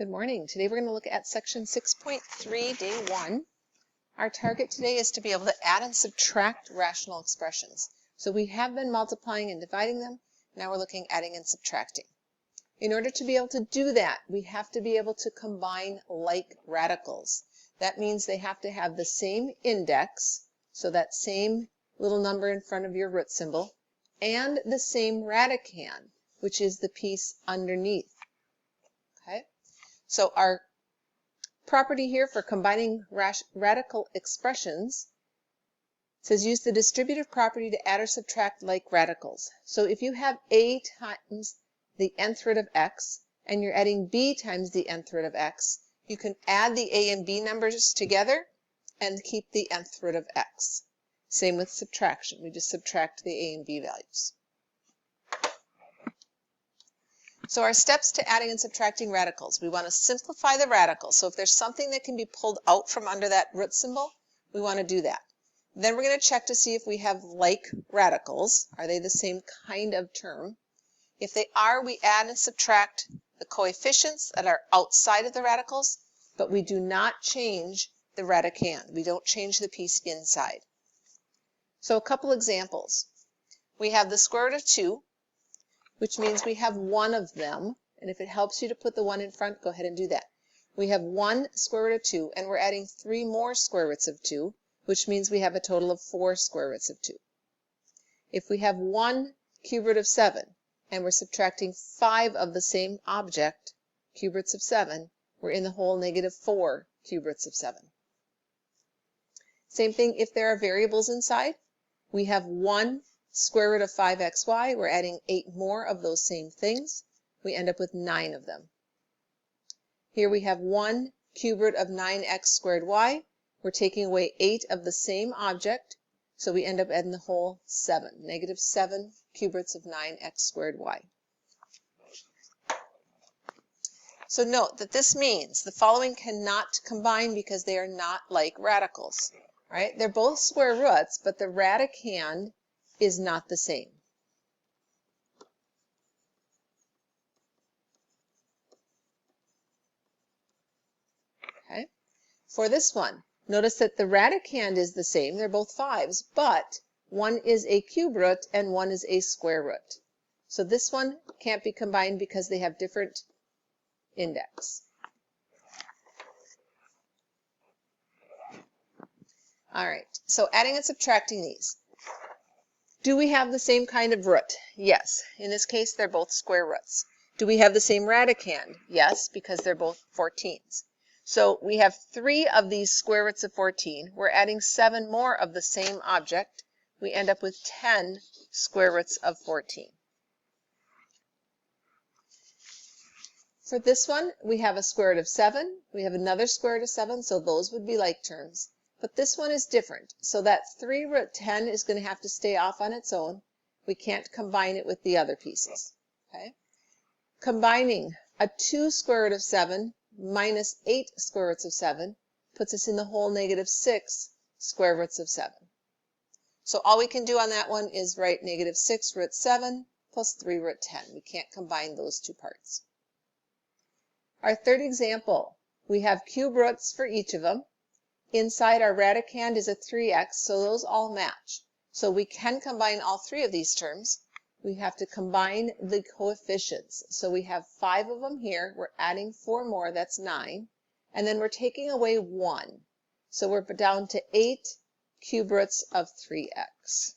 Good morning. Today we're going to look at section 6.3, day 1. Our target today is to be able to add and subtract rational expressions. So we have been multiplying and dividing them. Now we're looking at adding and subtracting. In order to be able to do that, we have to be able to combine like radicals. That means they have to have the same index, so that same little number in front of your root symbol, and the same radicand, which is the piece underneath. Okay? So our property here for combining radical expressions says use the distributive property to add or subtract like radicals. So if you have a times the nth root of x and you're adding b times the nth root of x, you can add the a and b numbers together and keep the nth root of x. Same with subtraction. We just subtract the a and b values. So our steps to adding and subtracting radicals. We want to simplify the radical. So if there's something that can be pulled out from under that root symbol, we want to do that. Then we're going to check to see if we have like radicals. Are they the same kind of term? If they are, we add and subtract the coefficients that are outside of the radicals, but we do not change the radicand. We don't change the piece inside. So a couple examples. We have the square root of 2, which means we have one of them. And if it helps you to put the 1 in front, go ahead and do that. We have 1 square root of 2, and we're adding 3 more square roots of 2, which means we have a total of 4 square roots of 2. If we have 1 cube root of 7, and we're subtracting 5 of the same object, cube roots of 7, we're in the whole -4 cube roots of 7. Same thing if there are variables inside. We have 1 square root of 5xy, we're adding 8 more of those same things. We end up with 9 of them. Here we have 1 cube root of 9x squared y. We're taking away 8 of the same object, so we end up adding the whole 7, -7 cube roots of 9x squared y. So note that this means the following cannot combine because they are not like radicals. Right? They're both square roots, but the radicand is not the same. Okay. For this one, notice that the radicand is the same. They're both 5s, but one is a cube root and one is a square root. So this one can't be combined because they have different index. All right, so adding and subtracting these. Do we have the same kind of root? Yes. In this case, they're both square roots. Do we have the same radicand? Yes, because they're both 14s. So we have 3 of these square roots of 14. We're adding 7 more of the same object. We end up with 10 square roots of 14. For this one, we have a square root of 7. We have another square root of 7, so those would be like terms. But this one is different, so that 3 root 10 is going to have to stay off on its own. We can't combine it with the other pieces. Okay? Combining a 2 square root of 7 minus 8 square roots of 7 puts us in the whole -6 square roots of 7. So all we can do on that one is write -6 root 7 plus 3 root 10. We can't combine those two parts. Our third example, we have cube roots for each of them. Inside our radicand is a 3x, so those all match. So we can combine all 3 of these terms. We have to combine the coefficients. So we have 5 of them here. We're adding 4 more, that's 9. And then we're taking away 1. So we're down to 8 cube roots of 3x.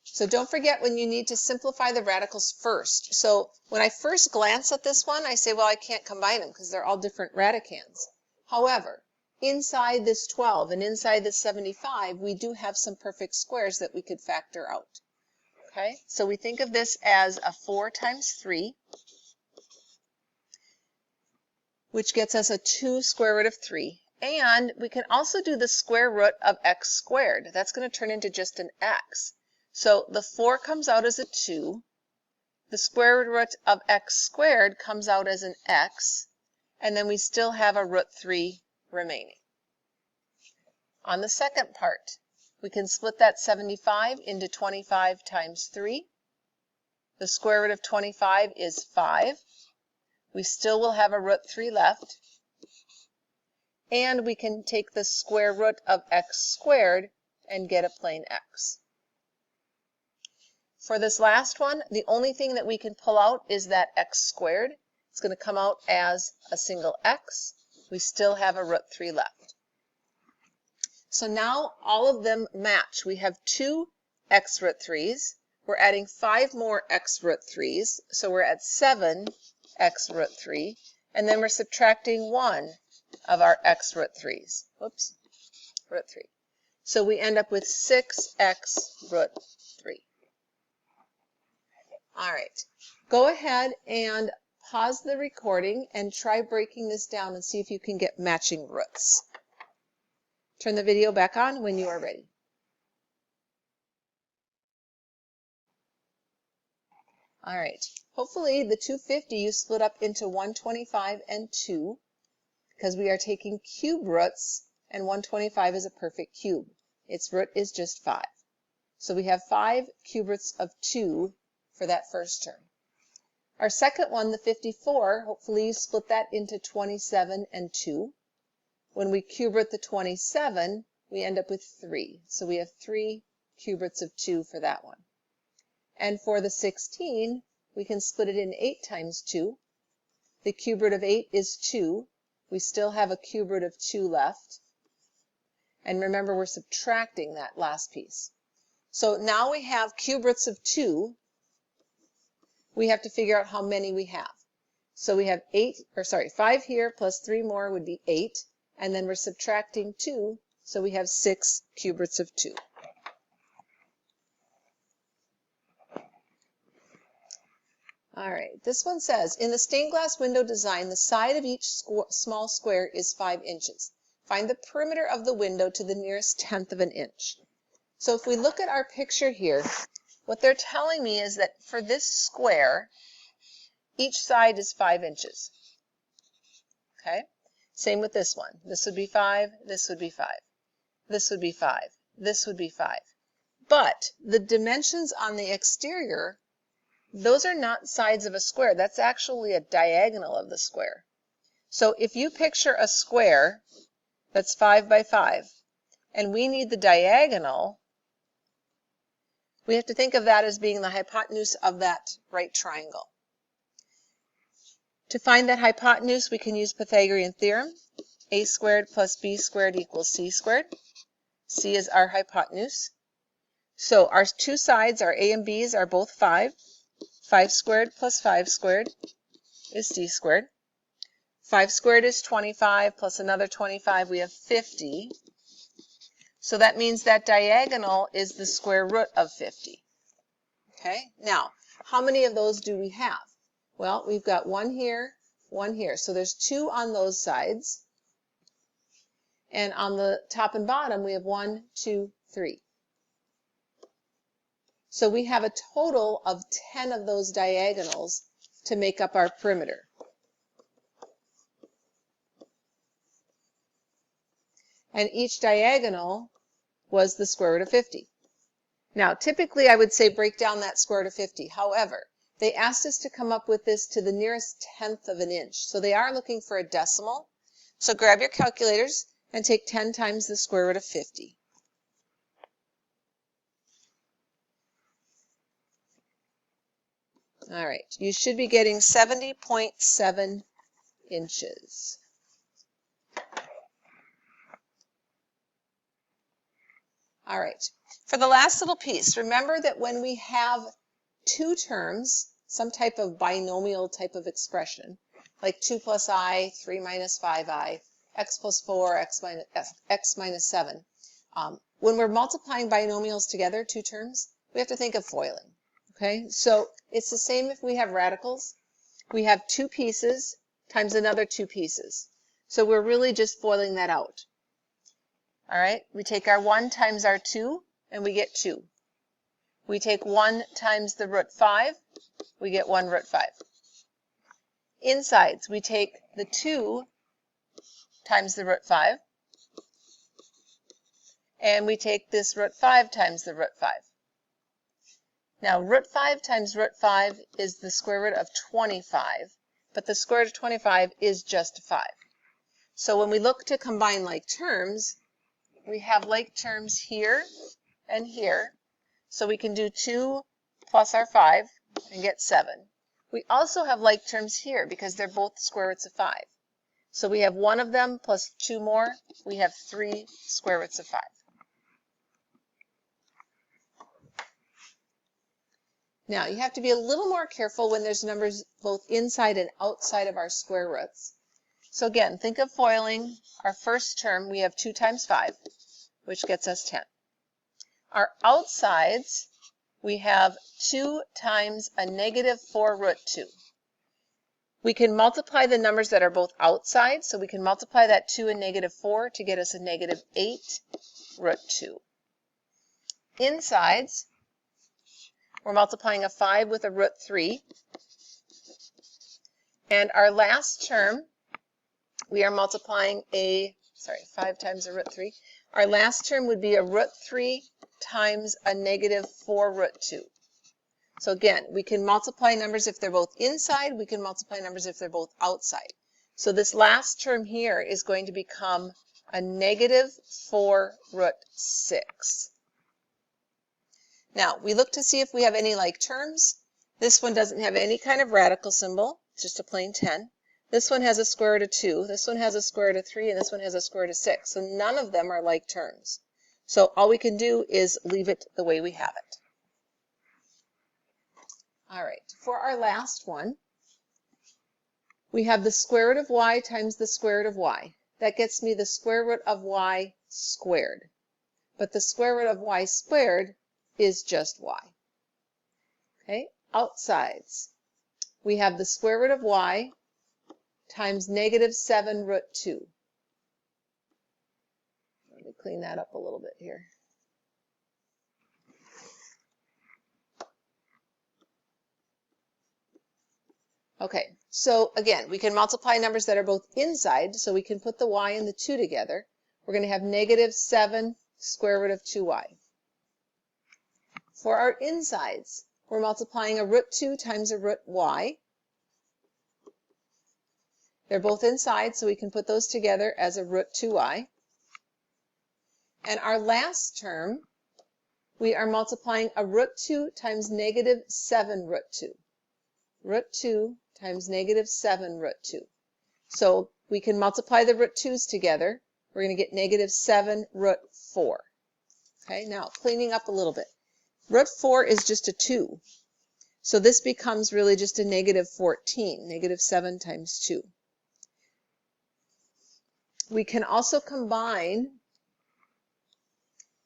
So don't forget when you need to simplify the radicals first. So when I first glance at this one, I say, well, I can't combine them because they're all different radicands. However, inside this 12 and inside this 75, we do have some perfect squares that we could factor out. Okay, so we think of this as a 4 times 3, which gets us a 2 square root of 3. And we can also do the square root of x squared. That's going to turn into just an x. So the 4 comes out as a 2. The square root of x squared comes out as an x. And then we still have a root 3 remaining. On the second part, we can split that 75 into 25 times 3. The square root of 25 is 5. We still will have a root 3 left. And we can take the square root of x squared and get a plain x. For this last one, the only thing that we can pull out is that x squared. It's going to come out as a single x. We still have a root 3 left. So now all of them match. We have 2 x root 3's. We're adding 5 more x root 3's. So we're at 7 x root 3. And then we're subtracting 1 of our x root 3's. Whoops, root 3. So we end up with 6x root 3. All right, go ahead and pause the recording and try breaking this down and see if you can get matching roots. Turn the video back on when you are ready. All right, hopefully the 250 you split up into 125 and 2 because we are taking cube roots and 125 is a perfect cube. Its root is just 5. So we have 5 cube roots of 2 for that first term. Our second one, the 54, hopefully you split that into 27 and 2. When we cube root the 27, we end up with 3. So we have 3 cube roots of 2 for that one. And for the 16, we can split it in 8 times 2. The cube root of 8 is 2. We still have a cube root of 2 left. And remember, we're subtracting that last piece. So now we have cube roots of 2. We have to figure out how many we have. So we have 5 here plus 3 more would be 8. And then we're subtracting 2, so we have 6 cube roots of 2. All right, this one says, in the stained glass window design, the side of each small square is 5 inches. Find the perimeter of the window to the nearest tenth of an inch. So if we look at our picture here, what they're telling me is that for this square, each side is 5 inches. Okay? Same with this one. This would be 5, this would be 5. This would be 5, this would be 5. But the dimensions on the exterior, those are not sides of a square. That's actually a diagonal of the square. So if you picture a square that's 5 by 5, and we need the diagonal, we have to think of that as being the hypotenuse of that right triangle. To find that hypotenuse, we can use Pythagorean Theorem. A squared plus b squared equals c squared. C is our hypotenuse. So our two sides, our a and b's, are both 5. 5 squared plus 5 squared is c squared. 5 squared is 25 plus another 25, we have 50. So that means that diagonal is the square root of 50. Okay, now, how many of those do we have? Well, we've got 1 here, 1 here. So there's 2 on those sides. And on the top and bottom, we have 1, 2, 3. So we have a total of 10 of those diagonals to make up our perimeter. And each diagonal was the square root of 50. Now, typically I would say break down that square root of 50. However, they asked us to come up with this to the nearest tenth of an inch. So they are looking for a decimal. So grab your calculators and take 10 times the square root of 50. All right, you should be getting 70.7 inches. All right, for the last little piece, remember that when we have two terms, some type of binomial type of expression, like 2 plus I, 3 minus 5I, x plus 4, x minus 7, when we're multiplying binomials together, two terms, we have to think of FOILing. Okay, so it's the same if we have radicals. We have 2 pieces times another 2 pieces. So we're really just FOILing that out. All right, we take our 1 times our 2, and we get 2. We take 1 times the root 5, we get 1 root 5. Insides, we take the 2 times the root 5, and we take this root 5 times the root 5. Now, root 5 times root 5 is the square root of 25, but the square root of 25 is just 5. So when we look to combine like terms, we have like terms here and here. So we can do 2 plus our 5 and get 7. We also have like terms here because they're both square roots of 5. So we have one of them plus 2 more. We have 3 square roots of 5. Now, you have to be a little more careful when there's numbers both inside and outside of our square roots. So again, think of FOILing. Our first term, we have 2 times 5, which gets us 10. Our outsides, we have 2 times a negative 4 root 2. We can multiply the numbers that are both outside, so we can multiply that 2 and negative 4 to get us a negative 8 root 2. Insides, we're multiplying a 5 with a root 3. And our last term, we are multiplying 5 times a root 3. Our last term would be a root 3 times a negative 4 root 2. So again, we can multiply numbers if they're both inside. We can multiply numbers if they're both outside. So this last term here is going to become a negative 4 root 6. Now, we look to see if we have any like terms. This one doesn't have any kind of radical symbol, it's just a plain 10. This one has a square root of 2, this one has a square root of 3, and this one has a square root of 6. So none of them are like terms. So all we can do is leave it the way we have it. All right, for our last one, we have the square root of y times the square root of y. That gets me the square root of y squared. But the square root of y squared is just y. Okay, outsides, we have the square root of y times negative 7 root 2. Let me clean that up a little bit here. Okay, so again, we can multiply numbers that are both inside, so we can put the y and the 2 together. We're going to have negative 7 square root of 2y. For our insides, we're multiplying a root 2 times a root y. They're both inside, so we can put those together as a root 2y. And our last term, we are multiplying a root 2 times negative 7 root 2. Root 2 times negative 7 root 2. So we can multiply the root 2's together. We're going to get negative 7 root 4. Okay, now cleaning up a little bit. Root 4 is just a 2. So this becomes really just a negative 14, negative 7 times 2. We can also combine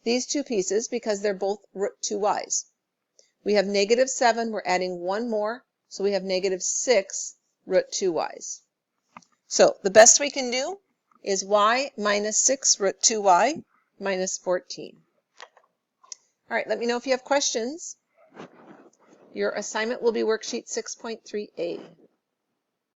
these two pieces because they're both root 2y's. We have negative 7, we're adding one more, so we have negative 6 root 2y's. So the best we can do is y minus 6 root 2y minus 14. All right, let me know if you have questions. Your assignment will be worksheet 6.3a.